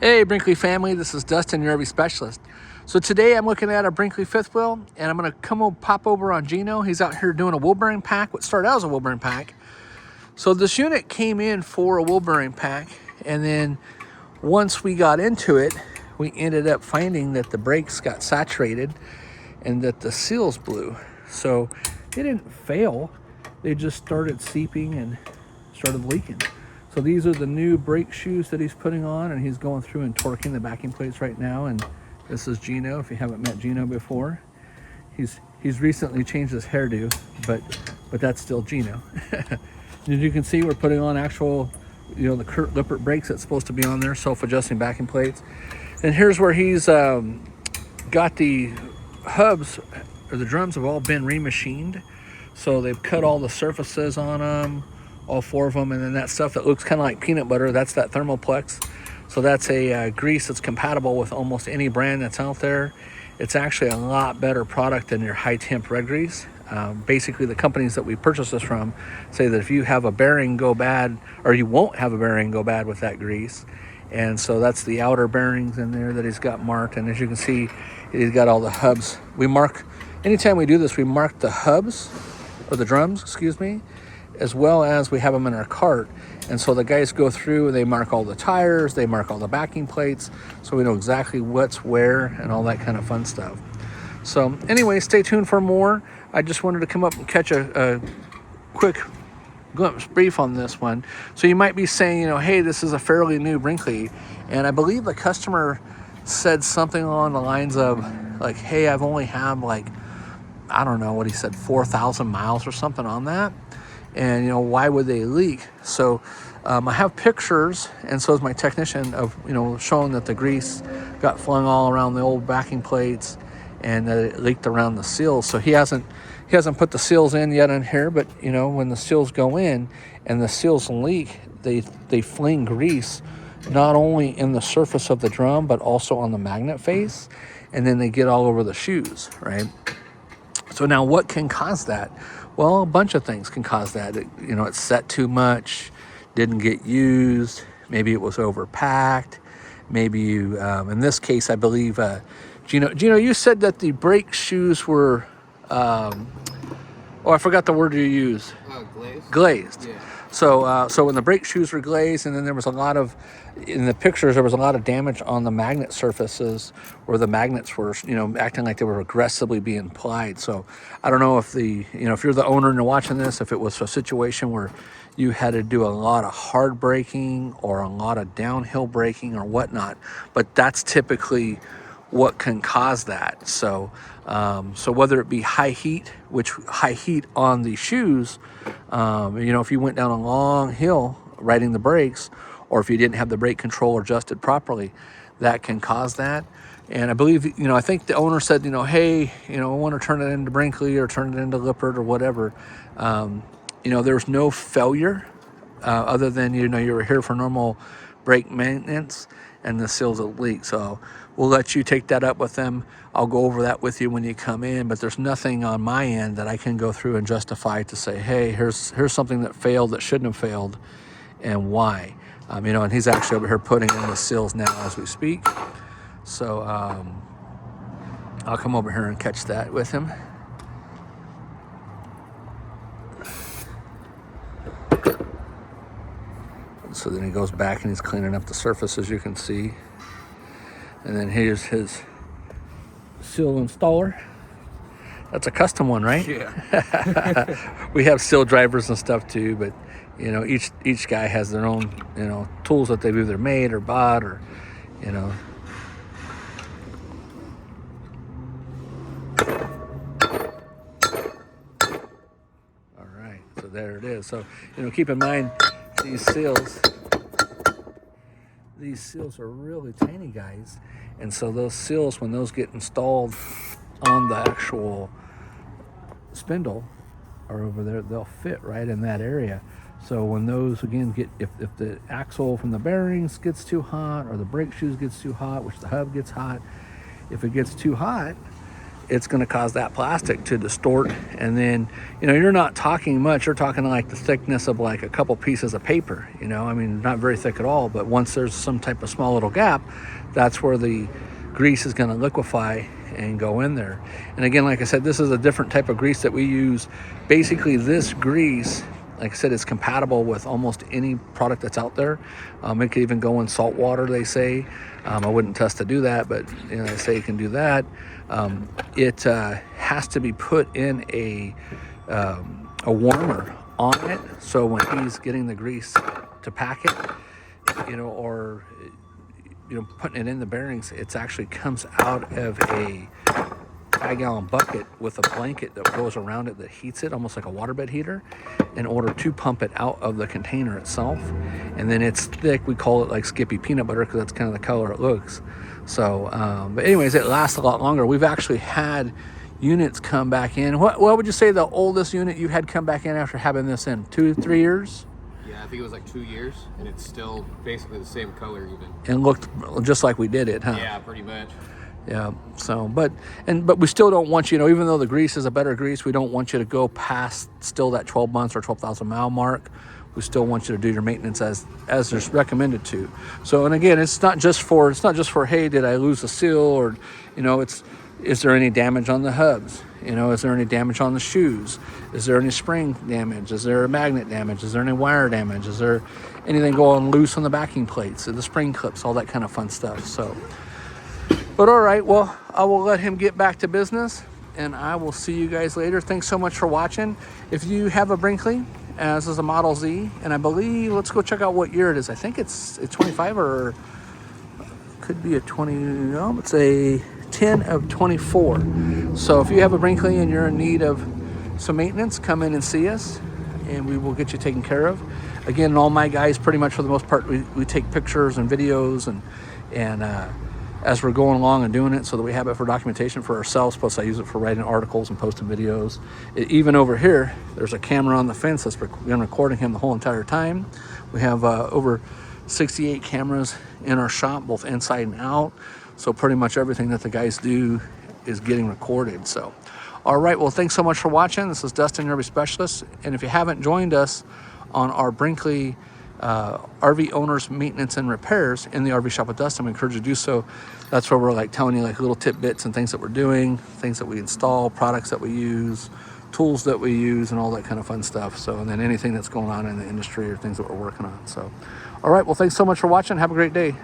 Hey Brinkley family, this is Dustin, your RV specialist. So today I'm looking at a Brinkley fifth wheel and I'm gonna pop over on Gino. He's out here doing a wool bearing pack, what started out as a wool bearing pack. So this unit came in for a wool bearing pack, and then once we got into it, we ended up finding that the brakes got saturated and that the seals blew. So it didn't fail, they just started seeping and started leaking. So these are the new brake shoes that he's putting on, and he's going through and torquing the backing plates right now. And this is Gino, if you haven't met Gino before. He's recently changed his hairdo, but that's still Gino. As you can see, we're putting on actual, the Kurt Lippert brakes that's supposed to be on there, self-adjusting backing plates. And here's where he's got the hubs, or the drums have all been remachined. So they've cut all the surfaces on them, all four of them, and then that stuff that looks kind of like peanut butter, that's that Thermoplex. So that's a grease that's compatible with almost any brand that's out there. It's actually a lot better product than your high temp red grease. Basically, the companies that we purchase this from say that if you have a bearing go bad, or you won't have a bearing go bad with that grease. And so that's the outer bearings in there that he's got marked. And as you can see, he's got all the hubs. We mark, anytime we do this, we mark the hubs, or the drums, excuse me, as well as we have them in our cart. And so the guys go through and they mark all the tires, they mark all the backing plates, so we know exactly what's where and all that kind of fun stuff. So anyway, stay tuned for more. I just wanted to come up and catch a quick glimpse brief on this one. So you might be saying, hey, this is a fairly new Brinkley, and I believe the customer said something along the lines of like, hey, I've only had I don't know what he said, 4,000 miles or something on that. And why would they leak? So I have pictures, and so is my technician, of showing that the grease got flung all around the old backing plates and that it leaked around the seals. So he hasn't put the seals in yet in here, but when the seals go in and the seals leak, they fling grease not only in the surface of the drum but also on the magnet face, and then they get all over the shoes, right? So now what can cause that? Well, a bunch of things can cause that. It's set too much, didn't get used, maybe it was overpacked, maybe you, in this case, I believe, Gino, you said that the brake shoes were, I forgot the word you used. Glazed. Glazed. Yeah. So when the brake shoes were glazed, and then there was a lot of, in the pictures, there was a lot of damage on the magnet surfaces where the magnets were, acting like they were aggressively being applied. So I don't know if if you're the owner and you're watching this, if it was a situation where you had to do a lot of hard braking or a lot of downhill braking or whatnot, but that's typically what can cause that. So whether it be high heat, which high heat on the shoes, if you went down a long hill riding the brakes, or if you didn't have the brake control adjusted properly, that can cause that. And I believe, I think the owner said, hey, I want to turn it into Brinkley or turn it into Lippert or whatever. There's no failure other than, you were here for normal brake maintenance and the seals will leak. So we'll let you take that up with them. I'll go over that with you when you come in, but there's nothing on my end that I can go through and justify to say, hey, here's something that failed that shouldn't have failed and why. And he's actually over here putting in the seals now as we speak. So I'll come over here and catch that with him. So then he goes back and he's cleaning up the surface, as you can see. And then here's his seal installer. That's a custom one, right? Yeah. We have seal drivers and stuff too, but each guy has their own tools that they've either made or bought, or All right, so there it is. So keep in mind these seals are really tiny, guys, and so those seals, when those get installed on the actual spindle or over there, they'll fit right in that area. So when those again if the axle from the bearings gets too hot, or the brake shoes gets too hot, which the hub gets hot, if it gets too hot, it's going to cause that plastic to distort. And then, you're not talking much. You're talking like the thickness of like a couple pieces of paper, I mean, not very thick at all, but once there's some type of small little gap, that's where the grease is going to liquefy and go in there. And again, like I said, this is a different type of grease that we use. Basically, this grease, like I said, it's compatible with almost any product that's out there. It could even go in salt water, they say. I wouldn't test to do that, but they say you can do that. It has to be put in a warmer on it, so when he's getting the grease to pack it, or putting it in the bearings, it actually comes out of a 5-gallon bucket with a blanket that goes around it that heats it, almost like a waterbed heater, in order to pump it out of the container itself. And then it's thick. We call it like Skippy peanut butter because that's kind of the color it looks. So, but anyways, it lasts a lot longer. We've actually had units come back in. What would you say the oldest unit you had come back in after having this in? 2-3 years? Yeah, I think it was like 2 years, and it's still basically the same color even. And looked just like we did it, huh? Yeah, pretty much. Yeah. So, but we still don't want you, even though the grease is a better grease, we don't want you to go past still that 12 months or 12,000 mile mark. We still want you to do your maintenance as there's recommended to. So, and again, it's not just for hey, did I lose a seal, or is there any damage on the hubs? Is there any damage on the shoes? Is there any spring damage? Is there magnet damage? Is there any wire damage? Is there anything going loose on the backing plates, the spring clips, all that kind of fun stuff? So, but all right, well, I will let him get back to business, and I will see you guys later. Thanks so much for watching. If you have a Brinkley, as is a Model Z, and I believe, let's go check out what year it is. I think it's 25, or could be a 20, no, it's a 10 of 24. So if you have a Brinkley and you're in need of some maintenance, come in and see us, and we will get you taken care of. Again, all my guys, pretty much for the most part, we take pictures and videos and as we're going along and doing it, so that we have it for documentation for ourselves. Plus I use it for writing articles and posting videos. Even over here, there's a camera on the fence that's been recording him the whole entire time. We have over 68 cameras in our shop, both inside and out. So pretty much everything that the guys do is getting recorded. So, all right, well, thanks so much for watching. This is Dustin, your RV Specialist. And if you haven't joined us on our Brinkley RV owners maintenance and repairs in the RV shop with Dustin, we encourage you to do so. That's where we're like telling you like little tidbits and things that we're doing, things that we install, products that we use, tools that we use, and all that kind of fun stuff. So, and then anything that's going on in the industry or things that we're working on. So, all right, well, thanks so much for watching. Have a great day.